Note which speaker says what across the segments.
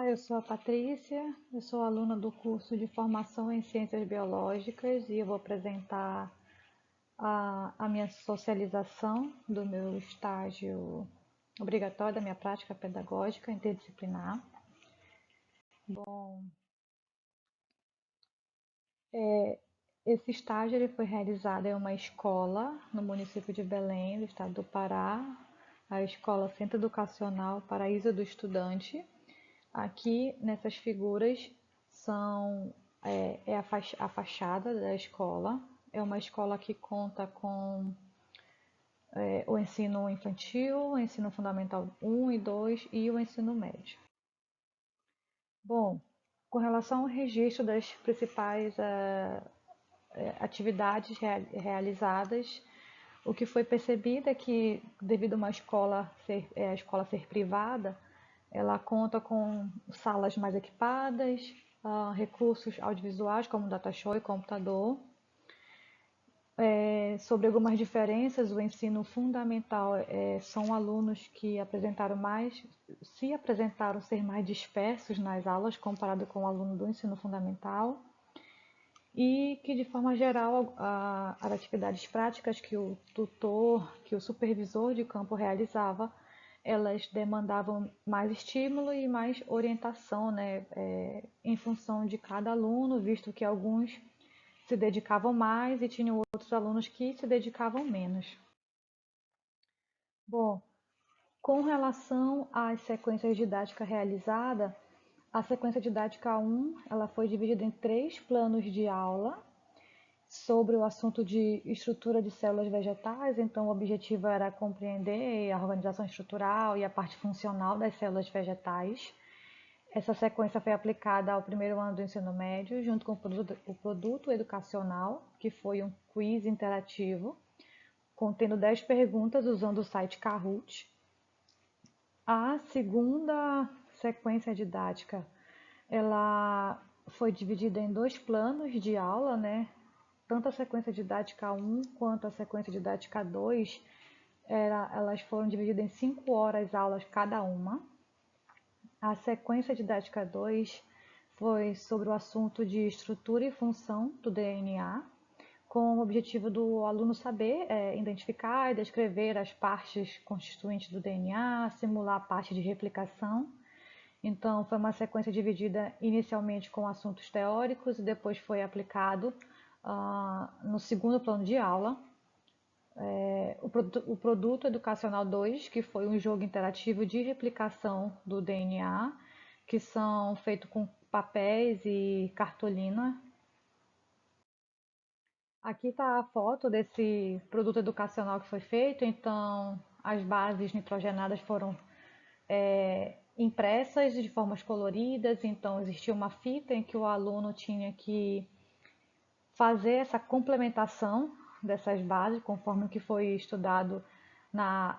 Speaker 1: Olá, eu sou a Patrícia, eu sou aluna do curso de Formação em Ciências Biológicas e eu vou apresentar a minha socialização do meu estágio obrigatório, da minha prática pedagógica interdisciplinar. Bom, esse estágio ele foi realizado em uma escola no município de Belém, do estado do Pará, a Escola Centro Educacional Paraíso do Estudante. Aqui nessas figuras a fachada da escola. É uma escola que conta com o ensino infantil, o ensino fundamental 1 e 2 e o ensino médio. Bom, com relação ao registro das principais atividades realizadas, o que foi percebido é que, devido a a escola ser privada, ela conta com salas mais equipadas, recursos audiovisuais como data show e computador. Sobre algumas diferenças, o ensino fundamental são alunos que se apresentaram ser mais dispersos nas aulas comparado com o aluno do ensino fundamental e que, de forma geral, as atividades práticas que o tutor, que o supervisor de campo realizava, elas demandavam mais estímulo e mais orientação, né, em função de cada aluno, visto que alguns se dedicavam mais e tinham outros alunos que se dedicavam menos. Bom, com relação às sequências didáticas realizadas, a sequência didática 1 ela foi dividida em 3 planos de aula sobre o assunto de estrutura de células vegetais. Então, o objetivo era compreender a organização estrutural e a parte funcional das células vegetais. Essa sequência foi aplicada ao primeiro ano do ensino médio, junto com o produto educacional, que foi um quiz interativo, contendo 10 perguntas usando o site Kahoot. A segunda sequência didática, ela foi dividida em 2 planos de aula, né? Tanto a sequência didática 1 quanto a sequência didática 2, elas foram divididas em 5 horas aulas cada uma. A sequência didática 2 foi sobre o assunto de estrutura e função do DNA, com o objetivo do aluno saber identificar e descrever as partes constituintes do DNA, simular a parte de replicação. Então, foi uma sequência dividida inicialmente com assuntos teóricos e depois foi aplicado no segundo plano de aula. O produto educacional 2, que foi um jogo interativo de replicação do DNA, que são feitos com papéis e cartolina. Aqui está a foto desse produto educacional que foi feito. Então, as bases nitrogenadas foram impressas de formas coloridas. Então, existia uma fita em que o aluno tinha que fazer essa complementação dessas bases, conforme o que foi estudado na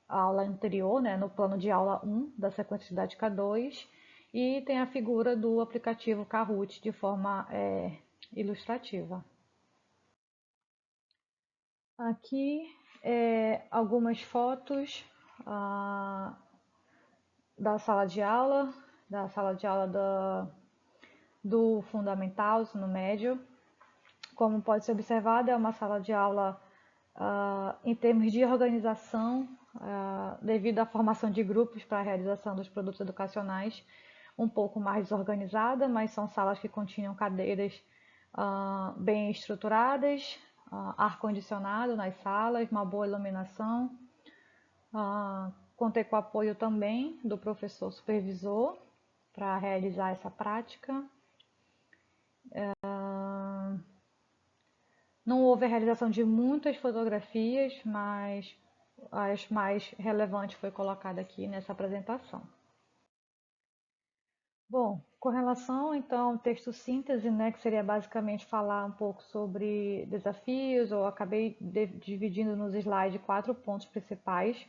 Speaker 1: aula anterior, né, no plano de aula 1 da sequência didática 2, e tem a figura do aplicativo Kahoot de forma ilustrativa. Aqui algumas fotos da sala de aula, do fundamental, ensino médio. Como pode ser observado, é uma sala de aula em termos de organização, devido à formação de grupos para a realização dos produtos educacionais, um pouco mais desorganizada, mas são salas que continham cadeiras bem estruturadas, ar-condicionado nas salas, uma boa iluminação. Contei com o apoio também do professor supervisor para realizar essa prática. Não houve a realização de muitas fotografias, mas as mais relevantes foi colocada aqui nessa apresentação. Bom, com relação então ao texto síntese, né, que seria basicamente falar um pouco sobre desafios, eu acabei dividindo nos slides 4 pontos principais.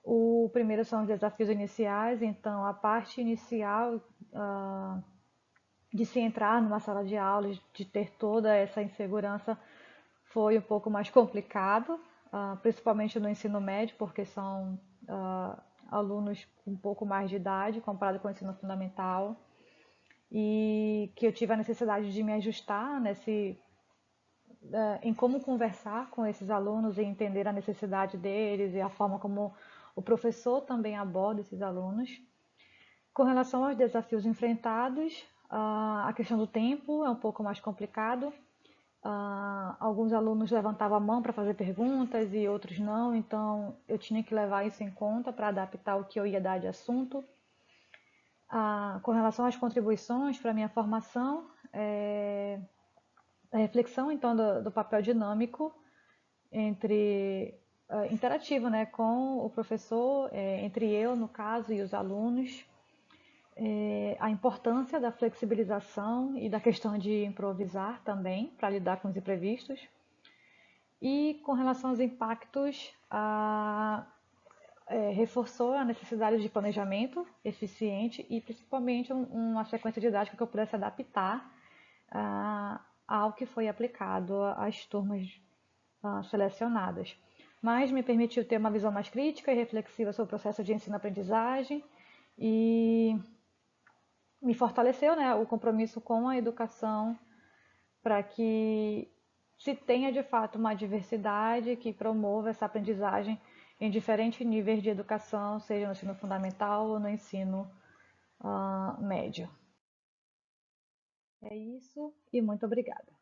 Speaker 1: O primeiro são os desafios iniciais. Então a parte inicial de se entrar numa sala de aula, de ter toda essa insegurança, foi um pouco mais complicado, principalmente no ensino médio, porque alunos com um pouco mais de idade comparado com o ensino fundamental, e que eu tive a necessidade de me ajustar em como conversar com esses alunos e entender a necessidade deles e a forma como o professor também aborda esses alunos. Com relação aos desafios enfrentados, a questão do tempo é um pouco mais complicado. Alguns alunos levantavam a mão para fazer perguntas e outros não, então eu tinha que levar isso em conta para adaptar o que eu ia dar de assunto. Com relação às contribuições para a minha formação, a reflexão então do papel dinâmico interativo, né, com o professor, entre eu, no caso, e os alunos, a importância da flexibilização e da questão de improvisar também para lidar com os imprevistos. E com relação aos impactos, reforçou a necessidade de planejamento eficiente e principalmente uma sequência didática que eu pudesse adaptar ao que foi aplicado às turmas selecionadas. Mas me permitiu ter uma visão mais crítica e reflexiva sobre o processo de ensino-aprendizagem e me fortaleceu, né, o compromisso com a educação para que se tenha de fato uma diversidade que promova essa aprendizagem em diferentes níveis de educação, seja no ensino fundamental ou no ensino médio. É isso e muito obrigada.